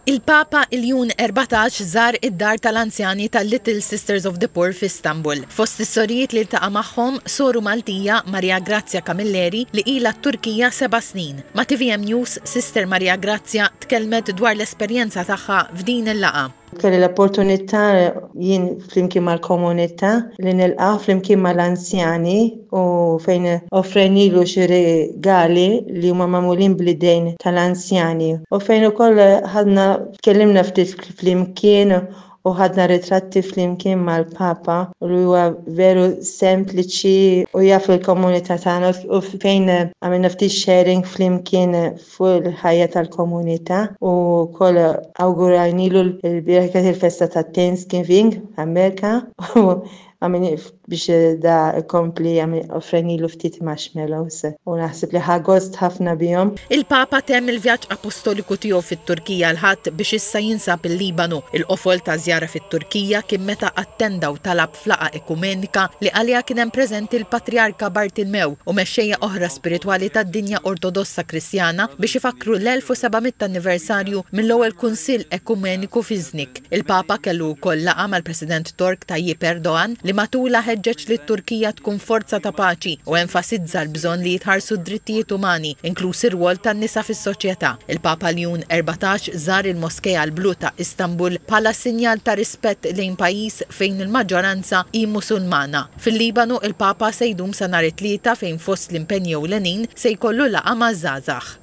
Il-Papa il-Jun 14 żar id-dar tal-anzjani tal-Little Sisters of the Poor f'Istanbul. Fost is-sorijiet li ltaqa' magħhom soru Maltija Maria Grazia Camilleri li ilha t-Turkija 7 snin. Ma' TVM News, Sister Maria Grazia tkellmet dwar l-esperjenza tagħha f'din il-laqgħa. Kelli l-opportunità jien flimkien mal-komunità li nilqa' flimkien mal-anzjani u fejn offrejnilu xi regali li huma magħmulin bl-idejn tal-anzjani u fejn ukoll ħadna tkellimna ftit flimkien u ħadna ritratti flimkien mal-Papa li huwa veru sempliċi u jaf il-komunità tagħna u fejn għamilna ftit sharing flimkien fuq il-ħajja tal-komunità u wkoll awgurajnilu l-bieraħ kienet il-festa ta' Thanksgiving Amerika u għamini biex da kompli offrejnilu ftit marshmallows u naħseb li ħagost ħafna bihom. Il-Papa temm il-vjaġġ apostoliku tiegħu fit-Turkija l-ħadd biex issa jinsab il-Libanu. Il-qofol ta' żjara fit-Turkija kien meta attenda u talab flaqa ekumenika li għaliha kien hemm preżenti l-Patriarka Bartilmew u mexxejja oħra spiritwali tad-dinja Ortodossa Kristjana biex ifakru l-1700 anniversarju mill-ewwel Kunsill Ekumeniku fi Żnik. Il-Papa kellu wkoll laqgħa mal-President Tork Tayyip Erdogan li matula ħeġġeġ li t-Turkija tkun forza ta' paċi u enfasizza l-bżonn li jitħarsu d-drittijiet umani, inkluż ir-rwol tan-nisa fis-soċjetà. Il-Papa Ljun 14 żar il-Moskeja l-Blu ta' Istanbul bħala sinjal ta' rispett lejn pajjiż fejn il-maġġoranza hi Musulmana. Fil-Libanu il-Papa se jdum sa nhar it-Tlieta fejn fost l-impenji ewlenin se jkollu laqgħa maż-żgħażagħ.